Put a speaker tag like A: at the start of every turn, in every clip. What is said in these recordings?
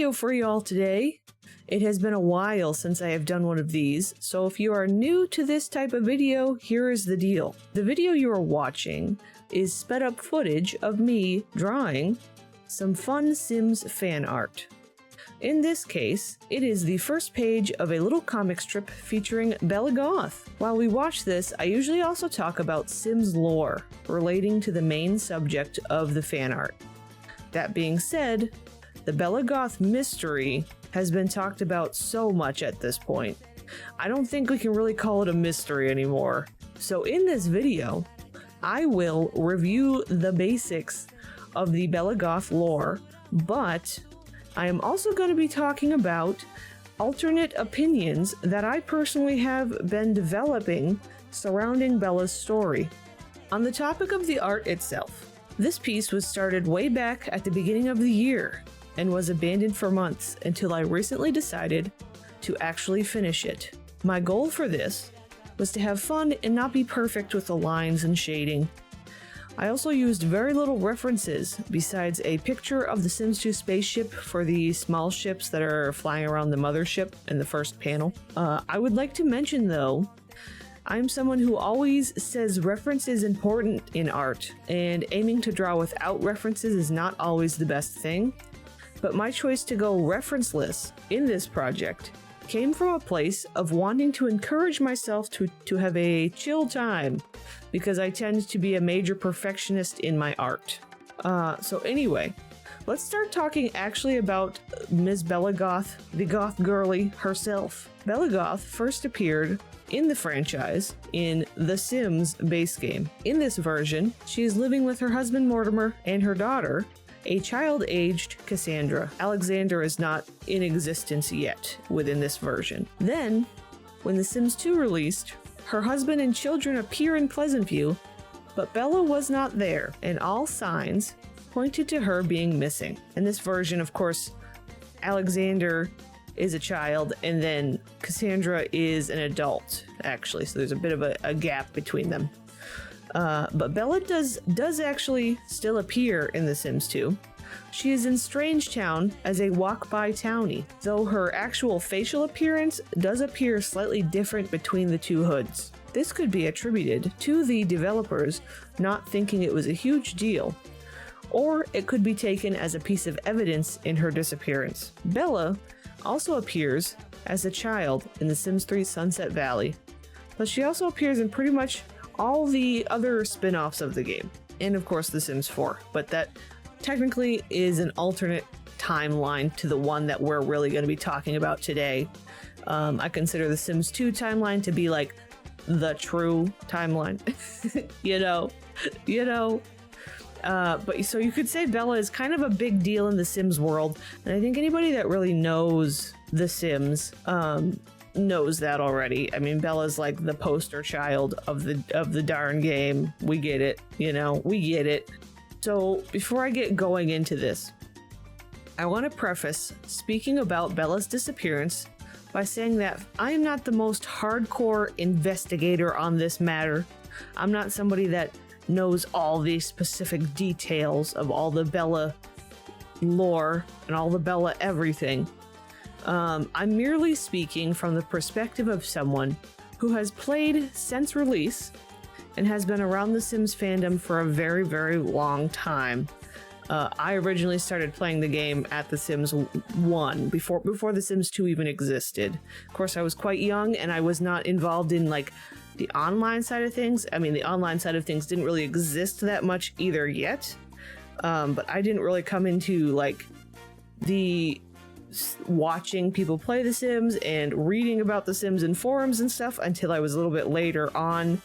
A: video for y'all today. It has been a while since I have done one of these, so if you are new to this type of video, here is the deal. The video you are watching is sped up footage of me drawing some fun Sims fan art. In this case, it is the first page of a little comic strip featuring Bella Goth. While we watch this, I usually also talk about Sims lore relating to the main subject of the fan art. That being said, the Bella Goth mystery has been talked about so much at this point. I don't think we can really call it a mystery anymore. So in this video, I will review the basics of the Bella Goth lore, but I am also going to be talking about alternate opinions that I personally have been developing surrounding Bella's story. On the topic of the art itself, this piece was started way back at the beginning of the year and was abandoned for months until I recently decided to actually finish it. My goal for this was to have fun and not be perfect with the lines and shading. I also used very little references besides a picture of the Sims 2 spaceship for the small ships that are flying around the mothership in the first panel. I would like to mention though, I'm someone who always says reference is important in art, and aiming to draw without references is not always the best thing, but my choice to go referenceless in this project came from a place of wanting to encourage myself to have a chill time, because I tend to be a major perfectionist in my art. So anyway, let's start talking actually about Ms. Bella Goth, the goth girly herself. Bella Goth first appeared in the franchise in The Sims base game. In this version, she is living with her husband Mortimer and her daughter, a child-aged Cassandra. Alexander is not in existence yet within this version. Then, when The Sims 2 released, her husband and children appear in Pleasantview, but Bella was not there, and all signs pointed to her being missing. In this version, of course, Alexander is a child, and then Cassandra is an adult, actually, so there's a bit of a gap between them. But Bella does actually still appear in The Sims 2. She is in Strangetown as a walk-by townie, though her actual facial appearance does appear slightly different between the two hoods. This could be attributed to the developers not thinking it was a huge deal, or it could be taken as a piece of evidence in her disappearance. Bella also appears as a child in The Sims 3 Sunset Valley, but she also appears in pretty much all the other spin-offs of the game, and of course The Sims 4, but that technically is an alternate timeline to the one that we're really going to be talking about today. I consider The Sims 2 timeline to be like the true timeline. But so you could say Bella is kind of a big deal in the Sims world, and I think anybody that really knows The Sims knows that already. I mean, Bella's like the poster child of the darn game. We get it, we get it. So before I get going into this, I want to preface speaking about Bella's disappearance by saying that I am not the most hardcore investigator on this matter. I'm not somebody that knows all the specific details of all the Bella lore and all the Bella everything. I'm merely speaking from the perspective of someone who has played since release and has been around the Sims fandom for a very, very long time. I originally started playing the game at The Sims 1, before The Sims 2 even existed. Of course, I was quite young and I was not involved in like the online side of things. I mean, the online side of things didn't really exist that much either yet. But I didn't really come into like the watching people play The Sims and reading about The Sims in forums and stuff until I was a little bit later on,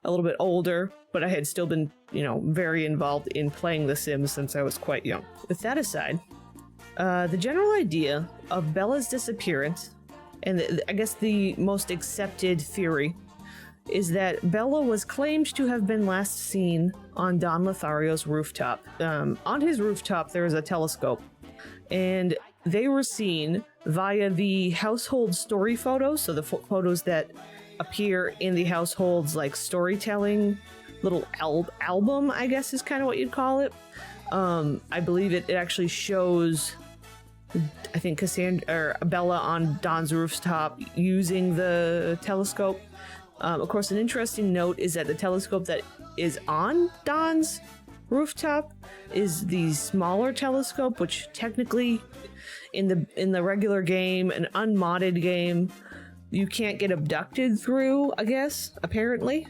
A: a little bit older, but I had still been, very involved in playing The Sims since I was quite young. With that aside, the general idea of Bella's disappearance, and I guess the most accepted theory, is that Bella was claimed to have been last seen on Don Lothario's rooftop. On his rooftop, there is a telescope, and they were seen via the household story photos, so the photos that appear in the household's like storytelling little album, I guess is kind of what you'd call it. I believe it actually shows I think Cassandra or Bella on Don's rooftop using the telescope. Of course, an interesting note is that the telescope that is on Don's rooftop is the smaller telescope, which technically in the regular game, an unmodded game, you can't get abducted through, I guess, apparently,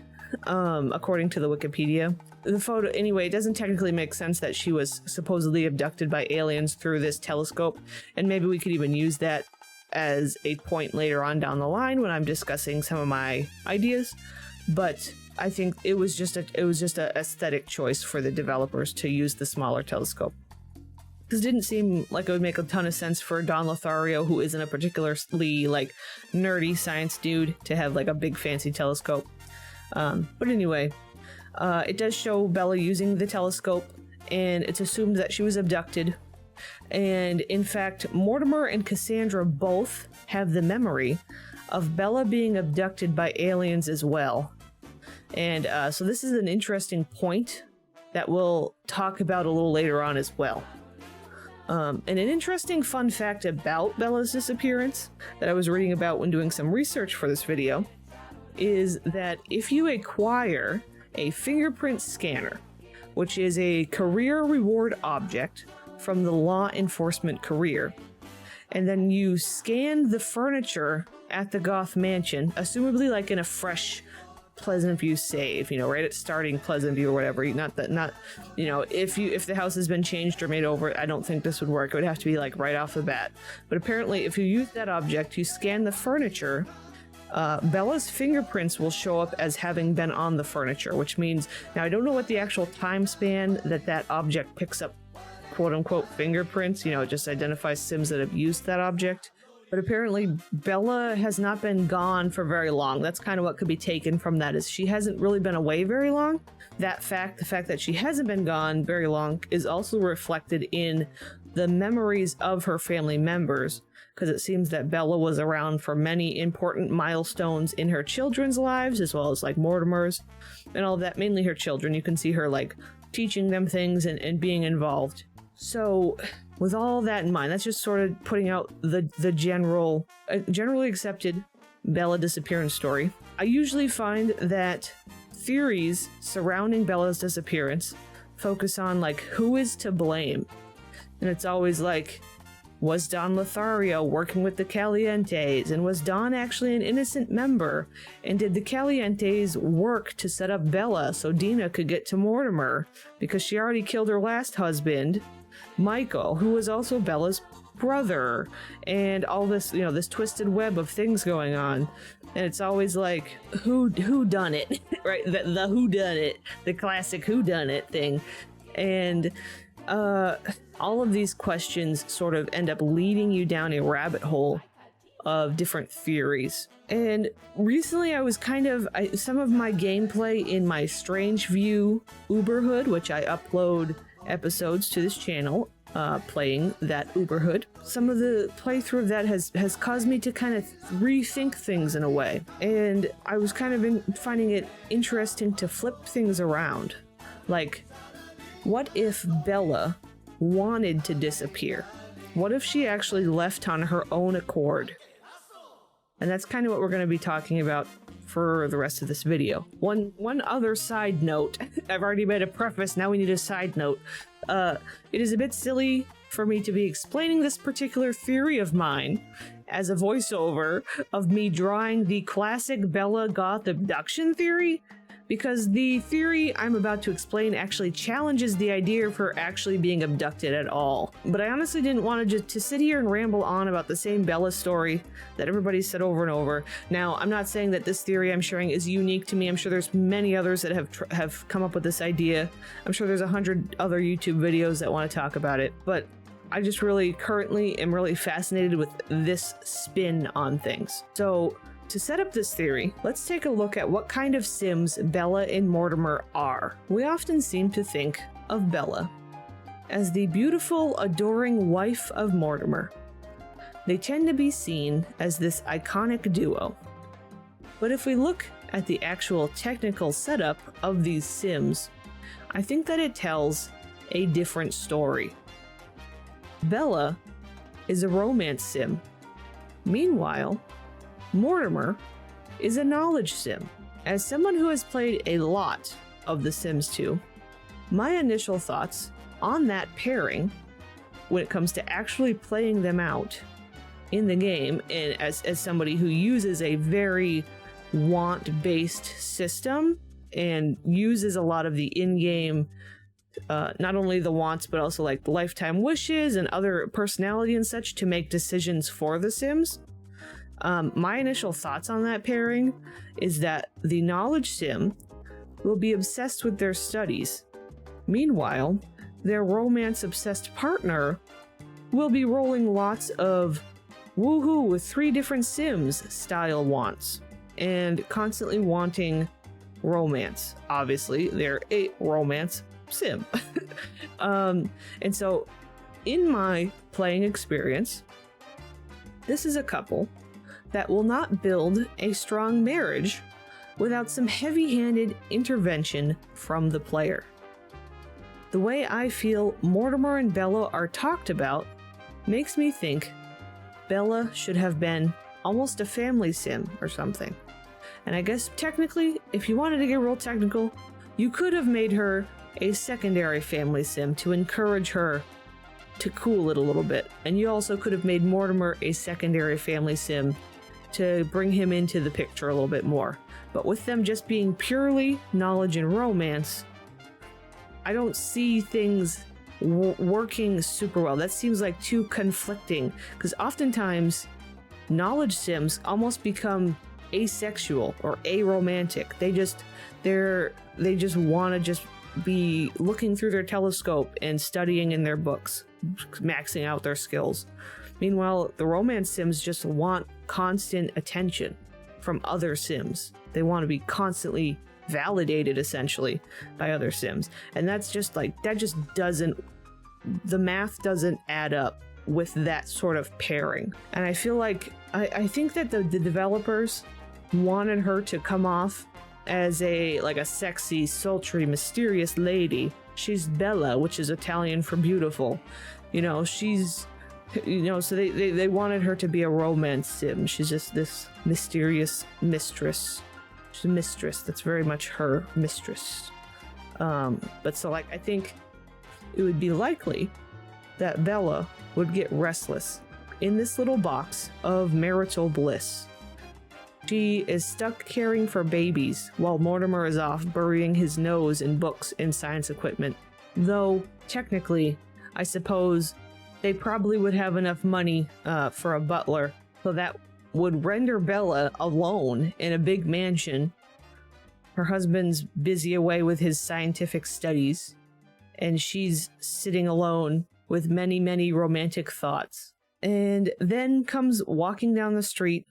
A: according to the Wikipedia. The photo, anyway, it doesn't technically make sense that she was supposedly abducted by aliens through this telescope, and maybe we could even use that as a point later on down the line when I'm discussing some of my ideas. But I think it was just a aesthetic choice for the developers to use the smaller telescope. This didn't seem like it would make a ton of sense for Don Lothario, who isn't a particularly like nerdy science dude, to have like a big fancy telescope. But anyway, it does show Bella using the telescope, and it's assumed that she was abducted. And in fact, Mortimer and Cassandra both have the memory of Bella being abducted by aliens as well. And so this is an interesting point that we'll talk about a little later on as well. And an interesting fun fact about Bella's disappearance that I was reading about when doing some research for this video is that if you acquire a fingerprint scanner, which is a career reward object from the law enforcement career, and then you scan the furniture at the Goth mansion, assumably like in a fresh Pleasant View save, you know, right at starting Pleasant View or whatever. Not you know, if the house has been changed or made over, I don't think this would work. It would have to be like right off the bat. But apparently, if you use that object, you scan the furniture, Bella's fingerprints will show up as having been on the furniture, which means, now I don't know what the actual time span that object picks up quote-unquote fingerprints, you know, it just identifies Sims that have used that object. But apparently Bella has not been gone for very long. That's kind of what could be taken from that, is she hasn't really been away very long. The fact that she hasn't been gone very long is also reflected in the memories of her family members, because it seems that Bella was around for many important milestones in her children's lives, as well as like Mortimer's and all of that, mainly her children. You can see her like teaching them things and being involved. So with all that in mind, that's just sort of putting out the generally accepted Bella disappearance story. I usually find that theories surrounding Bella's disappearance focus on like who is to blame. And it's always like, was Don Lothario working with the Calientes? And was Don actually an innocent member? And did the Calientes work to set up Bella so Dina could get to Mortimer? Because she already killed her last husband, Michael, who was also Bella's brother. And all this, you know, this twisted web of things going on. And it's always like, who done it? Right? The who done it, the classic who done it thing. And all of these questions sort of end up leading you down a rabbit hole of different theories. And recently I was some of my gameplay in my Strange View Uberhood, which I upload episodes to this channel, playing that Uberhood. Some of the playthrough of that has caused me to kind of rethink things in a way. And I was kind of finding it interesting to flip things around. Like, what if Bella wanted to disappear? What if she actually left on her own accord? And that's kind of what we're going to be talking about for the rest of this video. One other side note. I've already made a preface, now we need a side note. It is a bit silly for me to be explaining this particular theory of mine as a voiceover of me drawing the classic Bella Goth abduction theory, because the theory I'm about to explain actually challenges the idea of her actually being abducted at all. But I honestly didn't want to sit here and ramble on about the same Bella story that everybody's said over and over. Now, I'm not saying that this theory I'm sharing is unique to me. I'm sure there's many others that have come up with this idea. I'm sure there's 100 other YouTube videos that want to talk about it. But I just currently am really fascinated with this spin on things. So, to set up this theory, let's take a look at what kind of Sims Bella and Mortimer are. We often seem to think of Bella as the beautiful, adoring wife of Mortimer. They tend to be seen as this iconic duo. But if we look at the actual technical setup of these Sims, I think that it tells a different story. Bella is a romance sim. Meanwhile, Mortimer is a knowledge sim. As someone who has played a lot of The Sims 2, my initial thoughts on that pairing, when it comes to actually playing them out in the game, and as somebody who uses a very want-based system and uses a lot of the in-game, not only the wants, but also like the lifetime wishes and other personality and such to make decisions for the Sims. My initial thoughts on that pairing is that the knowledge sim will be obsessed with their studies. Meanwhile, their romance-obsessed partner will be rolling lots of woohoo with 3 different Sims style wants and constantly wanting romance. Obviously, they're a romance sim. And so, in my playing experience, this is a couple that will not build a strong marriage without some heavy-handed intervention from the player. The way I feel Mortimer and Bella are talked about makes me think Bella should have been almost a family sim or something. And I guess technically, if you wanted to get real technical, you could have made her a secondary family sim to encourage her to cool it a little bit. And you also could have made Mortimer a secondary family sim to bring him into the picture a little bit more. But with them just being purely knowledge and romance, I don't see things working super well. That seems like too conflicting, because oftentimes knowledge sims almost become asexual or aromantic. They just want to just be looking through their telescope and studying in their books, maxing out their skills. Meanwhile, the romance sims just want constant attention from other sims. They want to be constantly validated, essentially, by other sims. And that's just like, that just doesn't, the math doesn't add up with that sort of pairing. And I feel like, I think that the developers wanted her to come off as a sexy, sultry, mysterious lady. She's Bella, which is Italian for beautiful. So they wanted her to be a romance sim. She's just this mysterious mistress. She's a mistress. That's very much her mistress. But so I think it would be likely that Bella would get restless in this little box of marital bliss. She is stuck caring for babies while Mortimer is off burying his nose in books and science equipment. Though, technically, I suppose they probably would have enough money for a butler, so that would render Bella alone in a big mansion. Her husband's busy away with his scientific studies, and she's sitting alone with many, many romantic thoughts. And then comes walking down the street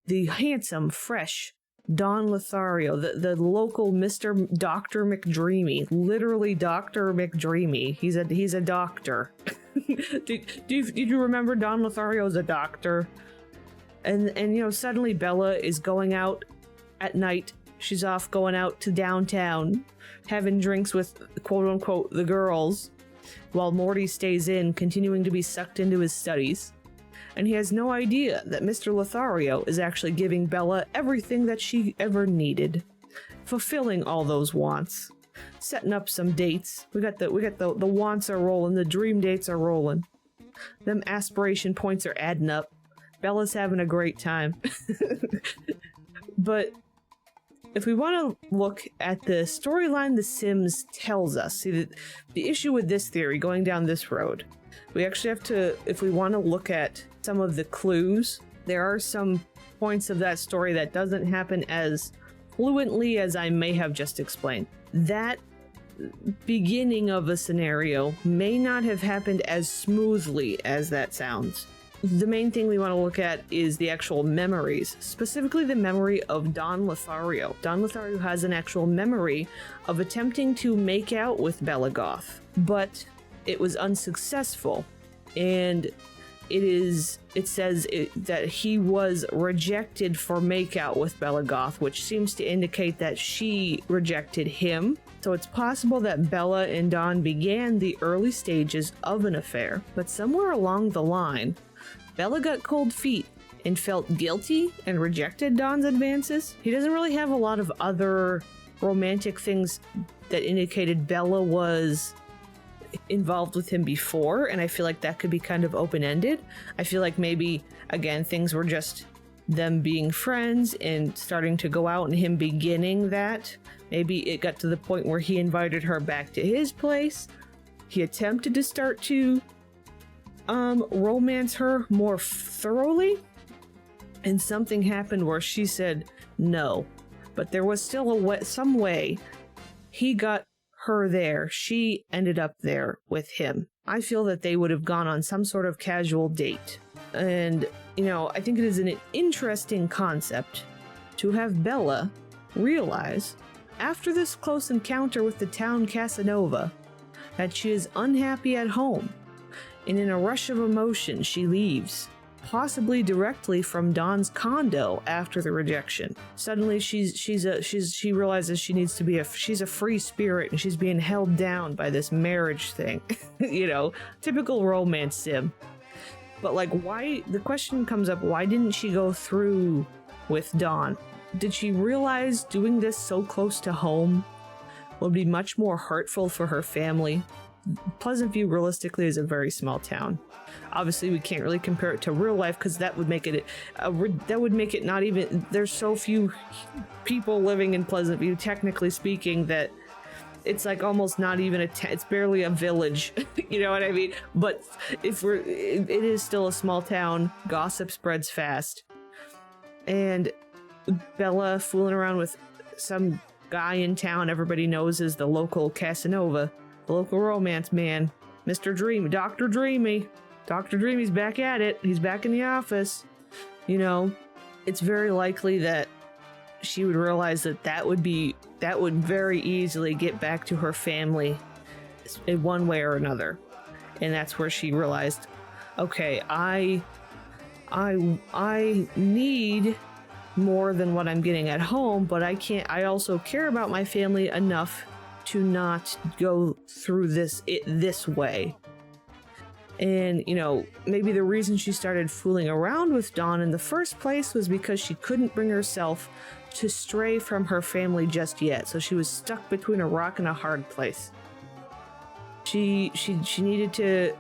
A: the handsome, fresh Don Lothario, the local Mr. Dr. McDreamy, literally Dr. McDreamy. He's a doctor. Did you remember Don Lothario as a doctor? And suddenly Bella is going out at night. She's off going out to downtown, having drinks with quote unquote the girls, while Morty stays in, continuing to be sucked into his studies. And he has no idea that Mr. Lothario is actually giving Bella everything that she ever needed, fulfilling all those wants, setting up some dates. We got the wants are rolling, the dream dates are rolling. Them aspiration points are adding up. Bella's having a great time. But if we want to look at the storyline The Sims tells us, see, the issue with this theory, going down this road, we actually have to, if we want to look at some of the clues, there are some points of that story that doesn't happen as fluently as I may have just explained. That beginning of a scenario may not have happened as smoothly as that sounds. The main thing we want to look at is the actual memories, specifically the memory of Don Lothario. Don Lothario has an actual memory of attempting to make out with Bella Goth, but it was unsuccessful, and it says that he was rejected for makeout with Bella Goth, which seems to indicate that she rejected him. So it's possible that Bella and Don began the early stages of an affair, but somewhere along the line, Bella got cold feet and felt guilty and rejected Don's advances. He doesn't really have a lot of other romantic things that indicated Bella was involved with him before, and I feel like that could be kind of open-ended. I feel like maybe, again, things were just them being friends and starting to go out and him beginning that. Maybe it got to the point where he invited her back to his place. He attempted to start to romance her more thoroughly, and something happened where she said no. But there was still some way he got her there. She ended up there with him. I feel that they would have gone on some sort of casual date. And, you know, I think it is an interesting concept to have Bella realize, after this close encounter with the town Casanova, that she is unhappy at home, and in a rush of emotion she leaves, possibly directly from Don's condo after the rejection. Suddenly she realizes she needs to be she's a free spirit and she's being held down by this marriage thing. You know, typical romance sim. But like, why, the question comes up, why didn't she go through with Don? Did she realize doing this so close to home would be much more hurtful for her family? Pleasant View realistically is a very small town. Obviously we can't really compare it to real life because that would make it not even, there's so few people living in Pleasant View, technically speaking, that it's like almost not even it's barely a village. You know what I mean? But it is still a small town. Gossip spreads fast. And Bella fooling around with some guy in town everybody knows is the local Casanova, the local romance man, Mr. Dreamy, Dr. Dreamy. Dr. Dreamy's back at it. He's back in the office. You know, it's very likely that she would realize that would very easily get back to her family in one way or another. And that's where she realized, okay, I need more than what I'm getting at home, but I also care about my family enough to not go through this way. And, you know, maybe the reason she started fooling around with Don in the first place was because she couldn't bring herself to stray from her family just yet. So she was stuck between a rock and a hard place. She needed to,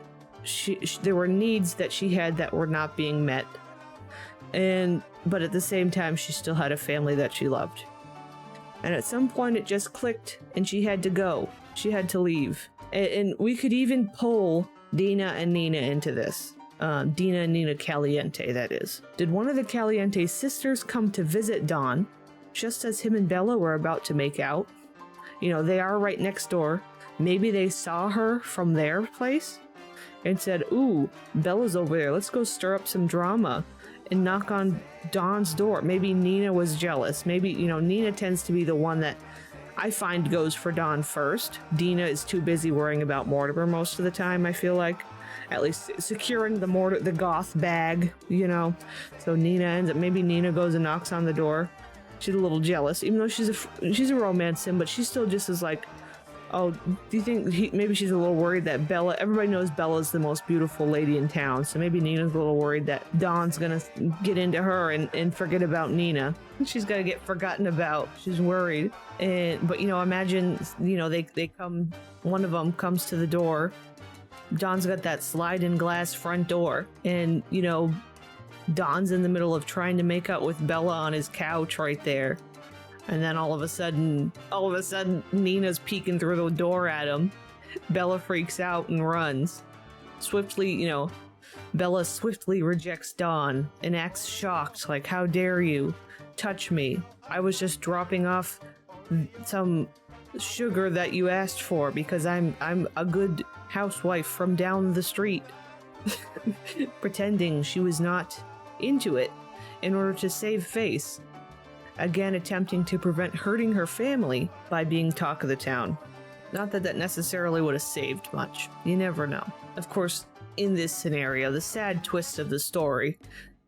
A: there were needs that she had that were not being met. But at the same time, she still had a family that she loved. And at some point it just clicked and she had to go. She had to leave. And we could even pull Dina and Nina into this. Dina and Nina Caliente, that is. Did one of the Caliente sisters come to visit Don just as him and Bella were about to make out? You know, they are right next door. Maybe they saw her from their place and said, ooh, Bella's over there. Let's go stir up some drama and knock on Don's door. Maybe Nina was jealous. Maybe, you know, Nina tends to be the one that I find goes for Don first. Dina is too busy worrying about Mortimer most of the time, I feel like. At least securing the Goth bag, you know. So Nina ends up, maybe Nina goes and knocks on the door. She's a little jealous, even though she's a romance sim, but she still just is like, oh, do you think maybe she's a little worried that Bella, everybody knows Bella's the most beautiful lady in town, so maybe Nina's a little worried that Don's gonna get into her and forget about Nina. She's gonna get forgotten about. She's worried. But, you know, imagine, you know, they come, one of them comes to the door. Don's got that slide-in glass front door, and, you know, Don's in the middle of trying to make out with Bella on his couch right there. And then all of a sudden, Nina's peeking through the door at him. Bella freaks out and runs. Swiftly, you know, Bella swiftly rejects Don and acts shocked, like, how dare you touch me? I was just dropping off some sugar that you asked for because I'm a good housewife from down the street. Pretending she was not into it in order to save face. Again, attempting to prevent hurting her family by being talk of the town. Not that that necessarily would have saved much. You never know. Of course, in this scenario, the sad twist of the story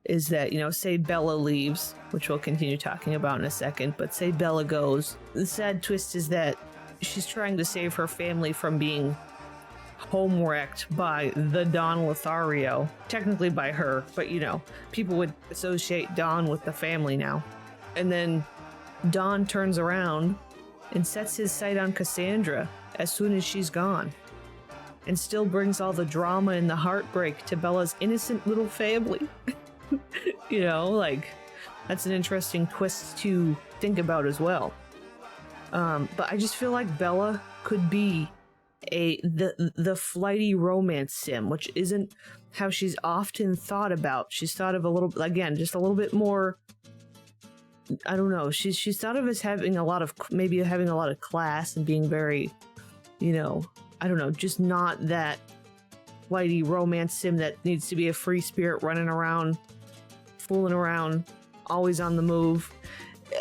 A: is that, you know, say Bella leaves, which we'll continue talking about in a second, but say Bella goes. The sad twist is that she's trying to save her family from being home wrecked by the Don Lothario. Technically by her, but you know, people would associate Don with the family now. And then Don turns around and sets his sight on Cassandra as soon as she's gone, and still brings all the drama and the heartbreak to Bella's innocent little family. You know, like, that's an interesting twist to think about as well. But I just feel like Bella could be the flighty romance sim, which isn't how she's often thought about. She's thought of a little, again, just a little bit more, I don't know, she's thought of as having a lot of, maybe having a lot of class and being very, you know, I don't know, just not that flighty romance sim that needs to be a free spirit running around, fooling around, always on the move.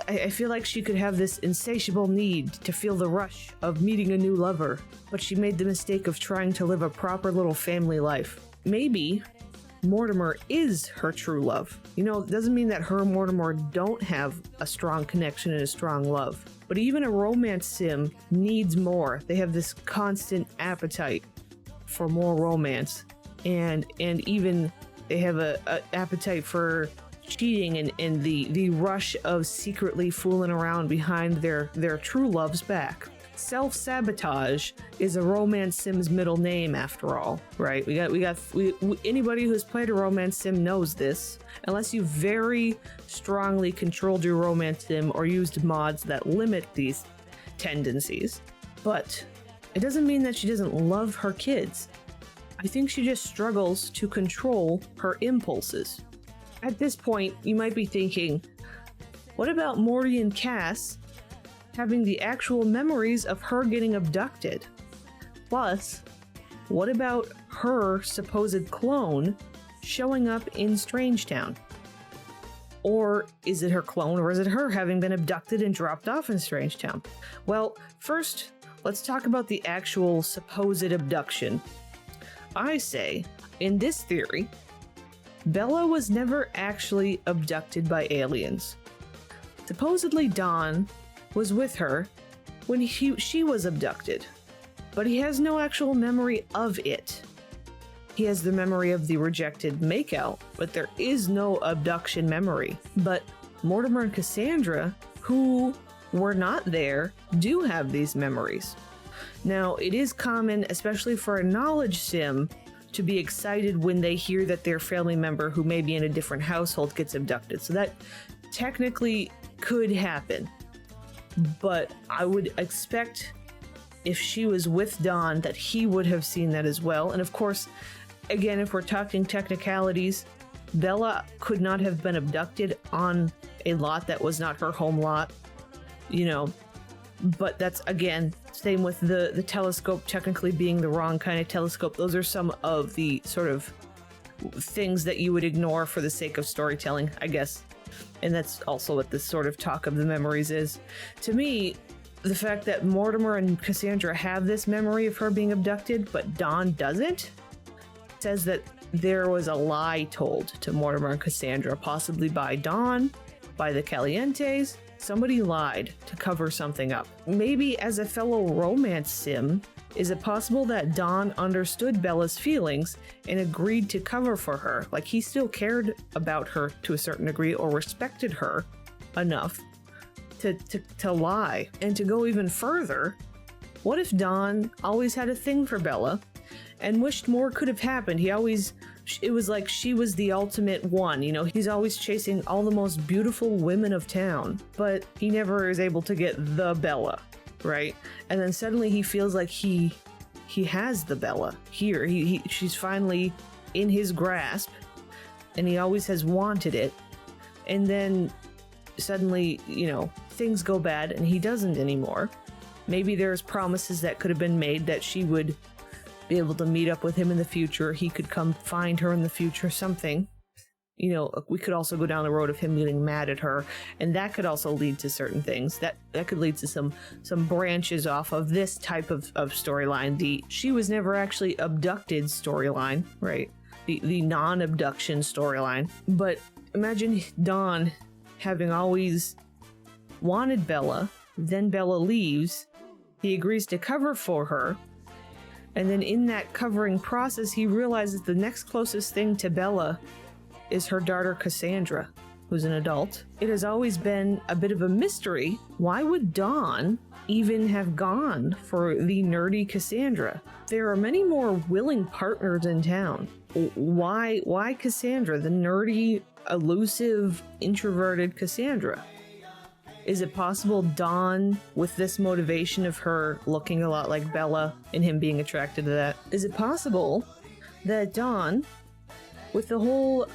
A: I feel like she could have this insatiable need to feel the rush of meeting a new lover, but she made the mistake of trying to live a proper little family life. Maybe Mortimer is her true love. You know, it doesn't mean that her and Mortimer don't have a strong connection and a strong love. But even a romance sim needs more. They have this constant appetite for more romance. And even they have a appetite for cheating and the rush of secretly fooling around behind their true love's back. Self-sabotage is a romance sim's middle name, after all, right? Anybody who's played a romance sim knows this, unless you very strongly controlled your romance sim or used mods that limit these tendencies. But it doesn't mean that she doesn't love her kids. I think she just struggles to control her impulses. At this point, you might be thinking, what about Morty and Cass having the actual memories of her getting abducted? Plus, what about her supposed clone showing up in Strangetown? Or is it her clone, or is it her having been abducted and dropped off in Strangetown? Well, first, let's talk about the actual supposed abduction. I say, in this theory, Bella was never actually abducted by aliens. Supposedly Don was with her when she was abducted, but he has no actual memory of it. He has the memory of the rejected makeout, but there is no abduction memory. But Mortimer and Cassandra, who were not there, do have these memories. Now, it is common, especially for a knowledge sim, to be excited when they hear that their family member who may be in a different household gets abducted. So that technically could happen. But I would expect if she was with Don that he would have seen that as well. And of course, again, if we're talking technicalities, Bella could not have been abducted on a lot that was not her home lot, you know. But that's, again, same with the telescope technically being the wrong kind of telescope. Those are some of the sort of things that you would ignore for the sake of storytelling, I guess. And that's also what this sort of talk of the memories is. To me, the fact that Mortimer and Cassandra have this memory of her being abducted, but Don doesn't, says that there was a lie told to Mortimer and Cassandra, possibly by Don, by the Calientes. Somebody lied to cover something up. Maybe as a fellow romance sim, is it possible that Don understood Bella's feelings and agreed to cover for her? Like, he still cared about her to a certain degree, or respected her enough to lie. And to go even further, what if Don always had a thing for Bella and wished more could have happened? It was like she was the ultimate one, you know, he's always chasing all the most beautiful women of town, but he never is able to get the Bella, right? And then suddenly he feels like he has the Bella here. She's finally in his grasp, and he always has wanted it. And then suddenly, you know, things go bad and he doesn't anymore. Maybe there's promises that could have been made that she would be able to meet up with him in the future. He could come find her in the future, something. You know, we could also go down the road of him getting mad at her, and that could also lead to certain things. That could lead to some branches off of this type of storyline. The she was never actually abducted storyline, right? The non-abduction storyline. But imagine Don having always wanted Bella, then Bella leaves, He agrees to cover for her, and then in that covering process, he realizes the next closest thing to Bella is her daughter Cassandra, who's an adult. It has always been a bit of a mystery. Why would Dawn even have gone for the nerdy Cassandra? There are many more willing partners in town. Why Cassandra, the nerdy, elusive, introverted Cassandra? Is it possible Dawn, with this motivation of her looking a lot like Bella and him being attracted to that, is it possible that Dawn, with the whole,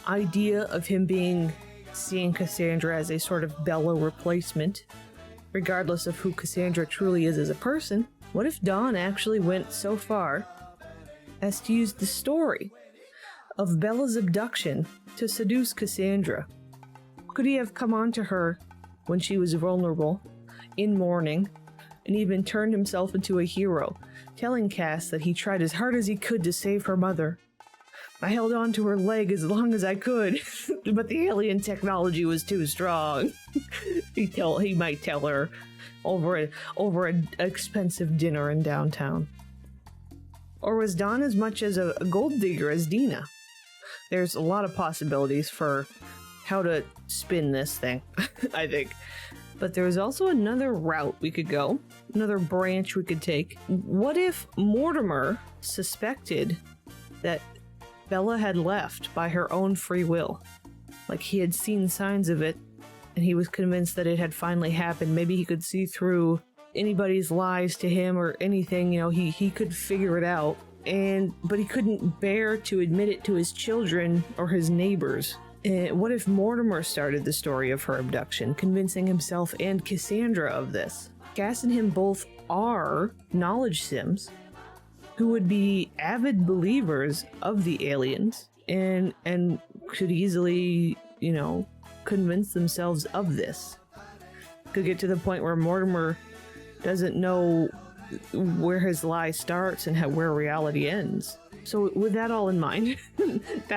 A: idea of him seeing Cassandra as a sort of Bella replacement, regardless of who Cassandra truly is as a person, what if Dawn actually went so far as to use the story of Bella's abduction to seduce Cassandra? Could he have come on to her when she was vulnerable, in mourning, and even turned himself into a hero, telling Cass that he tried as hard as he could to save her mother? I held on to her leg as long as I could, but the alien technology was too strong. He might tell her over an expensive dinner in downtown. Or was Dawn as much as a gold digger as Dina? There's a lot of possibilities for how to spin this thing, I think. But there's also another route we could go, another branch we could take. What if Mortimer suspected that Bella had left by her own free will? Like, he had seen signs of it, and he was convinced that it had finally happened. Maybe he could see through anybody's lies to him or anything, he could figure it out. But he couldn't bear to admit it to his children or his neighbors. What if Mortimer started the story of her abduction, convincing himself and Cassandra of this? Cass and him both are knowledge sims who would be avid believers of the aliens and could easily, convince themselves of this. Could get to the point where Mortimer doesn't know where his lie starts and where reality ends. So with that all in mind,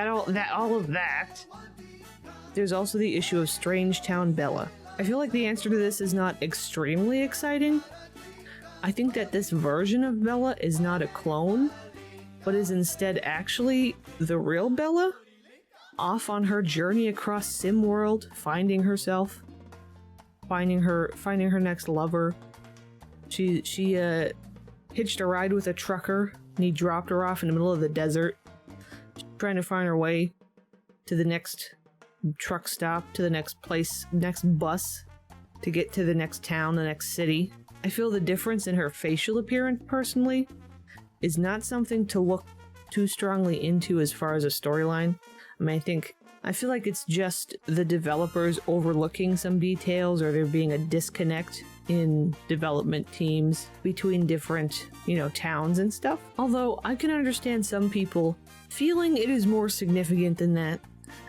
A: all of that, there's also the issue of Strange Town Bella. I feel like the answer to this is not extremely exciting. I think that this version of Bella is not a clone, but is instead actually the real Bella, off on her journey across SimWorld, finding herself, finding her next lover. She hitched a ride with a trucker, and he dropped her off in the middle of the desert, trying to find her way to the next truck stop, to the next place, next bus, to get to the next town, the next city. I feel the difference in her facial appearance, personally, is not something to look too strongly into as far as a storyline. I feel like it's just the developers overlooking some details, or there being a disconnect in development teams between different, towns and stuff. Although I can understand some people feeling it is more significant than that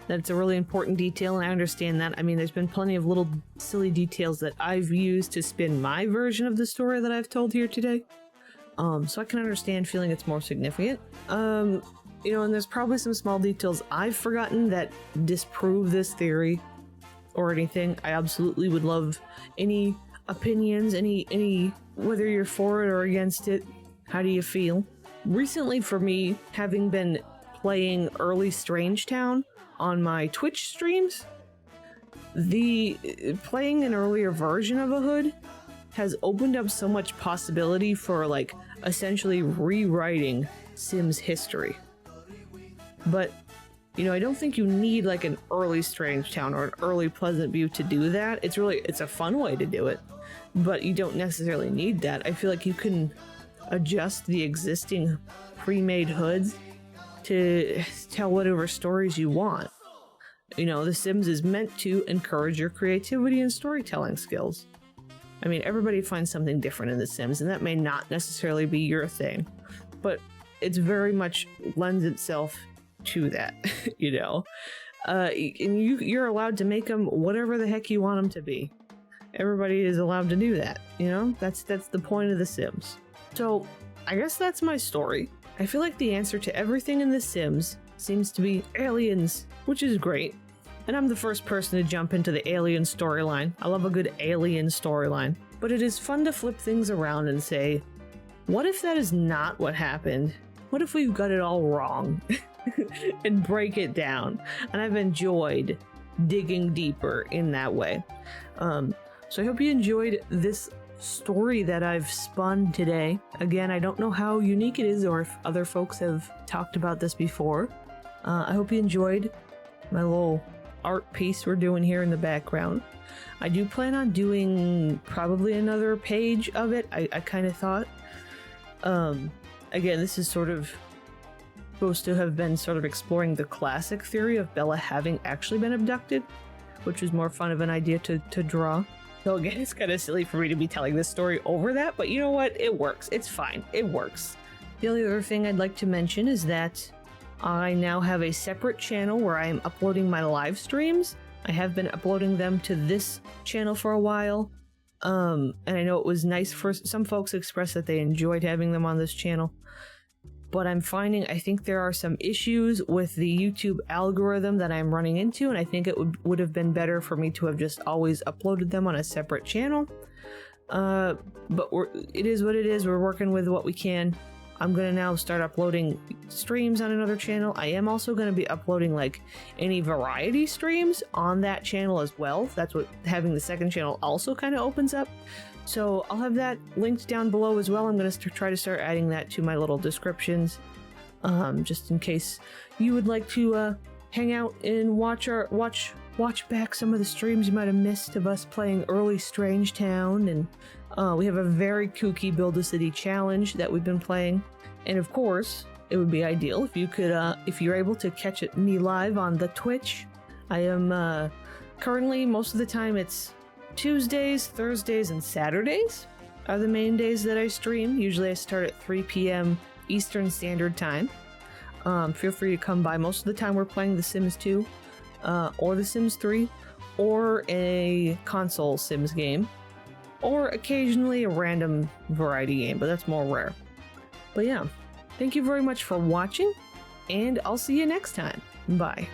A: it's a really important detail, and I understand that. There's been plenty of little silly details that I've used to spin my version of the story that I've told here today. So I can understand feeling it's more significant. And there's probably some small details I've forgotten that disprove this theory or anything. I absolutely would love any opinions, any whether you're for it or against it. How do you feel? Recently, for me, having been playing early Strange Town on my Twitch streams, the playing an earlier version of a hood has opened up so much possibility for essentially rewriting Sims history. But I don't think you need an early Strange Town or an early Pleasant View to do that. It's a fun way to do it, but you don't necessarily need that. I feel like you can adjust the existing pre-made hoods to tell whatever stories you want. The Sims is meant to encourage your creativity and storytelling skills. Everybody finds something different in The Sims, and that may not necessarily be your thing, but it's very much lends itself to that, and you're allowed to make them whatever the heck you want them to be. Everybody is allowed to do that, that's the point of The Sims. So I guess that's my story. I feel like the answer to everything in The Sims seems to be aliens, which is great. And I'm the first person to jump into the alien storyline. I love a good alien storyline. but it is fun to flip things around and say, what if that is not what happened? What if we've got it all wrong? And break it down. And I've enjoyed digging deeper in that way. So I hope you enjoyed this story that I've spun today. Again, I don't know how unique it is or if other folks have talked about this before. I hope you enjoyed my little art piece we're doing here in the background. I do plan on doing probably another page of it. I kind of thought. Again, this is sort of supposed to have been sort of exploring the classic theory of Bella having actually been abducted, which was more fun of an idea to draw. So again, it's kind of silly for me to be telling this story over that, but you know what? It works. It's fine. It works. The only other thing I'd like to mention is that I now have a separate channel where I am uploading my live streams. I have been uploading them to this channel for a while. And I know it was nice for some folks expressed that they enjoyed having them on this channel. But I'm finding, I think there are some issues with the YouTube algorithm that I'm running into, and I think it would have been better for me to have just always uploaded them on a separate channel. But it is what it is. We're working with what we can. I'm going to now start uploading streams on another channel. I am also going to be uploading like any variety streams on that channel as well. That's what having the second channel also kind of opens up. So I'll have that linked down below as well. I'm going to try to start adding that to my little descriptions, just in case you would like to hang out and watch back some of the streams you might have missed of us playing early Strange Town. And we have a very kooky Build a City challenge that we've been playing. And of course, it would be ideal if you could, if you're able to catch me live on the Twitch. I am currently, most of the time, it's Tuesdays, Thursdays, and Saturdays are the main days that I stream. Usually I start at 3 p.m. Eastern Standard Time. Feel free to come by. Most of the time we're playing The Sims 2, or The Sims 3, or a console Sims game, or occasionally a random variety game, but that's more rare. But yeah, thank you very much for watching, and I'll see you next time. Bye.